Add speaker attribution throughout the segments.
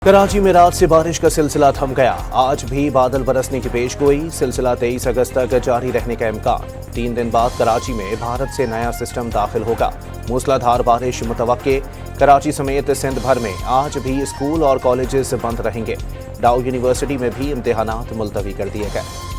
Speaker 1: कराची में रात से बारिश का सिलसिला थम गया। आज भी बादल बरसने की पेशगोई। सिलसिला 23 अगस्त तक जारी रहने का इम्कान। 3 दिन बाद कराची में भारत से नया सिस्टम दाखिल होगा। मूसलाधार बारिश मुतवक्के। कराची समेत सिंध भर में आज भी स्कूल और कॉलेजेस बंद रहेंगे। डाउ यूनिवर्सिटी में भी इम्तिहानात मुलतवी कर दिए गए।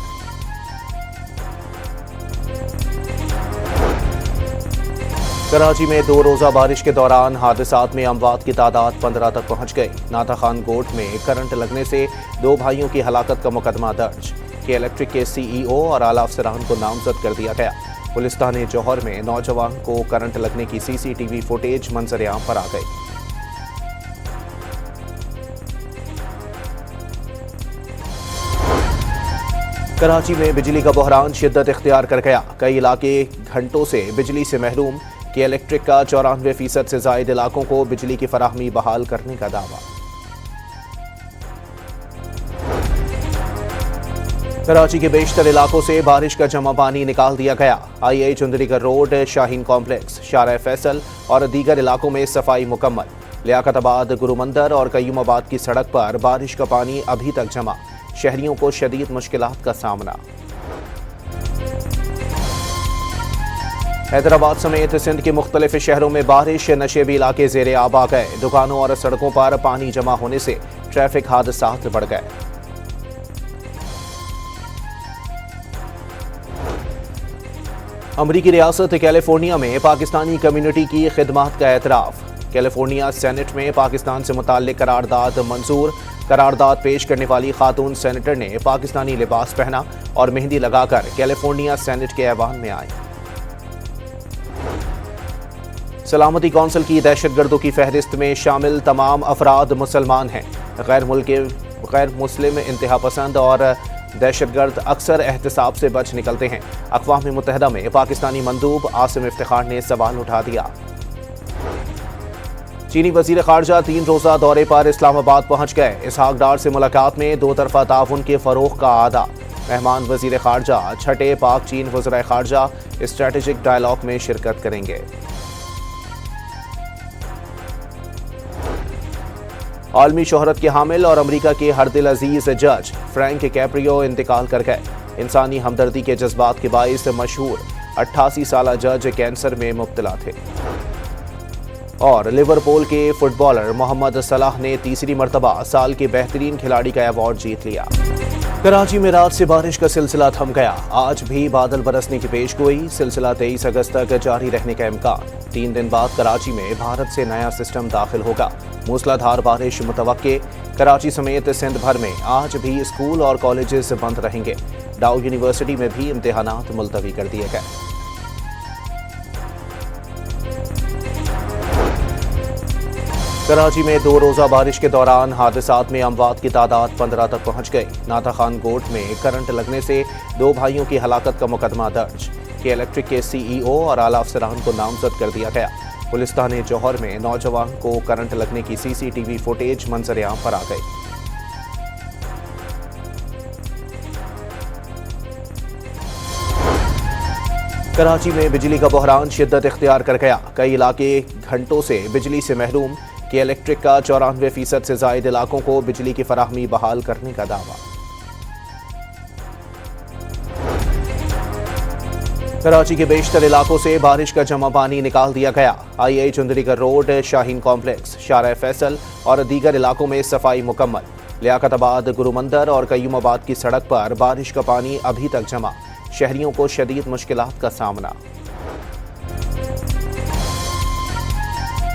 Speaker 1: कराची में 2 रोज़ा बारिश के दौरान हादसात में अमवात की तादाद 15 तक पहुंच गई। नाता खान गोट में करंट लगने से 2 भाइयों की हलाकत का मुकदमा दर्ज। के इलेक्ट्रिक के CEO और आला अफसरान को नामजद कर दिया गया। पुलिस थाने जौहर में नौजवान को करंट लगने की CCTV फुटेज मंजर-ए-आम पर आ गई। कराची में बिजली का बहरान शिद्दत इख्तियार कर गया। कई इलाके घंटों से बिजली से महरूम। के इलेक्ट्रिक का 94% से जायद इलाकों को बिजली की फराहमी बहाल करने का दावा। कराची के बेशतर इलाकों से बारिश का जमा पानी निकाल दिया गया। IA Chundrigarh road, Shaheen complex, शारा फैसल और दीगर इलाकों में सफाई मुकम्मल। लियाकताबाद, गुरुमंदर और कयूमाबाद की सड़क पर बारिश का पानी अभी तक जमा। शहरियों को शदीद मुश्किलात का सामना। हैदराबाद समेत सिंध के मुख्तलिफ शहरों में बारिश। नशेबी इलाके ज़ेरे आब आ गए। दुकानों और सड़कों पर पानी जमा होने से ट्रैफिक हादसात बढ़ गए। अमरीकी रियासत कैलिफोर्निया में पाकिस्तानी कम्युनिटी की खिदमत का एतराफ़। कैलिफोर्निया सेनेट में पाकिस्तान से मुताल्लिक करारदाद मंजूर। करारदाद पेश करने वाली खातून सेनेटर ने पाकिस्तानी लिबास पहना और मेहंदी लगाकर कैलिफोर्निया सेनेट के ऐवान में आई। सलामती कौंसिल की दहशतगर्दों की फहरिस्त में शामिल तमाम अफराद मुसलमान हैं। गैर मुस्लिम इंतहा पसंद और दहशतगर्द अक्सर एहतसाब से बच निकलते हैं। अक़वाम मुत्तहिदा में पाकिस्तानी मंदूब आसिम इफ्तिखार ने सवाल उठा दिया। चीनी वज़ीर ख़ारजा 3 रोज़ा दौरे पर इस्लामाबाद पहुंच गए। इसहाक डार से मुलाकात में 2 तरफ़ा ताउन के फ़रोग़ का आदा। मेहमान वज़ीर ख़ारजा छठे पाक चीन वज़ीर ख़ारजा स्ट्रेटेजिक डायलॉग में शिरकत करेंगे। आलमी शोहरत के हामिल और अमरीका के हर दिल अजीज जज फ्रैंक कैप्रियो इंतकाल कर गए। इंसानी हमदर्दी के जज्बात के बाइस मशहूर 88 साला जज कैंसर में मुब्तला थे। और लिवरपूल के फुटबॉलर मोहम्मद सलाह ने तीसरी मरतबा साल के बेहतरीन खिलाड़ी का अवार्ड जीत लिया। कराची में रात से बारिश का सिलसिला थम गया। आज भी बादल बरसने की पेशगोई। सिलसिला 23 अगस्त तक जारी रहने का इम्कान। 3 दिन बाद कराची में भारत से नया सिस्टम दाखिल होगा। मूसलाधार बारिश मुतवक्के। कराची समेत सिंध भर में आज भी स्कूल और कॉलेजेस बंद रहेंगे। डाउ यूनिवर्सिटी में भी इम्तिहानात मुलतवी कर दिए गए। कराची में 2 रोज़ा बारिश के दौरान हादसात में अमवात की तादाद 15 तक पहुंच गई। नाता खान गोट में करंट लगने से 2 भाइयों की हलाकत का मुकदमा दर्ज। के इलेक्ट्रिक के CEO और आला अफसरान को नामजद कर दिया गया। पुलिस थाने जौहर में नौजवान को करंट लगने की CCTV फुटेज मंजर-ए-आम पर आ गई। कराची में बिजली का बहरान शिद्दत इख्तियार कर गया। कई इलाके घंटों से बिजली से महरूम। के इलेक्ट्रिक का 94% से जायद इलाकों को बिजली की फराहमी बहाल करने का दावा। कराची के बेशतर इलाकों से बारिश का जमा पानी निकाल दिया गया। IA Chundrigarh road, Shaheen complex, शारा फैसल और दीगर इलाकों में सफाई मुकम्मल। लियाकताबाद, गुरुमंदर और कयूमाबाद की सड़क पर बारिश का पानी अभी तक जमा। शहरियों को शदीद मुश्किलात का सामना।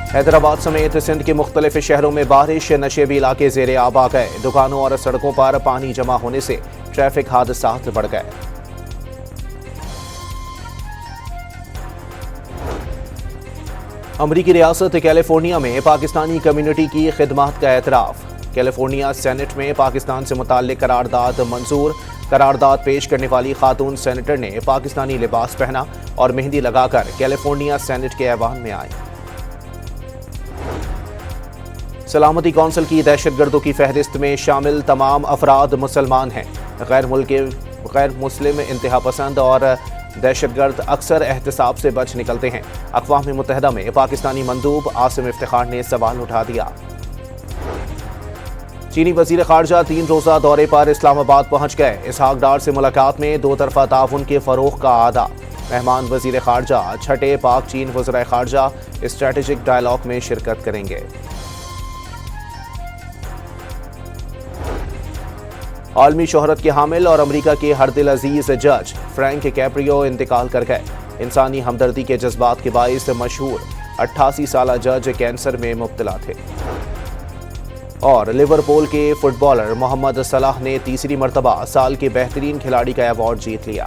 Speaker 1: हैदराबाद समेत सिंध के मुख्तलिफ शहरों में बारिश। नशेबी इलाके ज़ेरे आब आ गए। दुकानों और सड़कों पर पानी जमा होने से ट्रैफिक हादसात बढ़ गए। अमरीकी रियासत कैलिफोर्निया में पाकिस्तानी कम्युनिटी की खिदमत का एतराफ़। कैलिफोर्निया सेनेट में पाकिस्तान से मुताल्लिक करारदाद मंजूर। करारदाद पेश करने वाली खातून सेनेटर ने पाकिस्तानी लिबास पहना और मेहंदी लगाकर कैलिफोर्निया सेनेट के ऐवान में आई। सलामती कौंसिल की दहशतगर्दों की फहरिस्त में शामिल तमाम अफराद मुसलमान हैं। गैर मुस्लिम इंतहा पसंद और दहशतगर्द अक्सर एहतसाब से बच निकलते हैं। अक़वाम मुत्तहिदा में पाकिस्तानी मंदूब आसिम इफ्तिखार ने सवाल उठा दिया। چینی وزیر خارجہ 3 روزہ دورے پر اسلام آباد پہنچ گئے۔ اسحاق ڈار سے ملاقات میں دو طرفہ تعاون کے فروغ کا اعادہ۔ مہمان وزیر خارجہ چھٹے پاک چین وزرائے خارجہ اسٹریٹجک ڈائیلاگ میں شرکت کریں گے۔ عالمی شہرت کے حامل اور امریکہ کے ہر دل عزیز جج فرینک کیپریو انتقال کر گئے۔ انسانی ہمدردی کے جذبات کے باعث مشہور 88 سالہ جج کینسر میں مبتلا تھے۔ اور لیورپول کے فٹ بالر محمد صلاح نے تیسری مرتبہ سال کے بہترین کھلاڑی کا ایوارڈ جیت لیا۔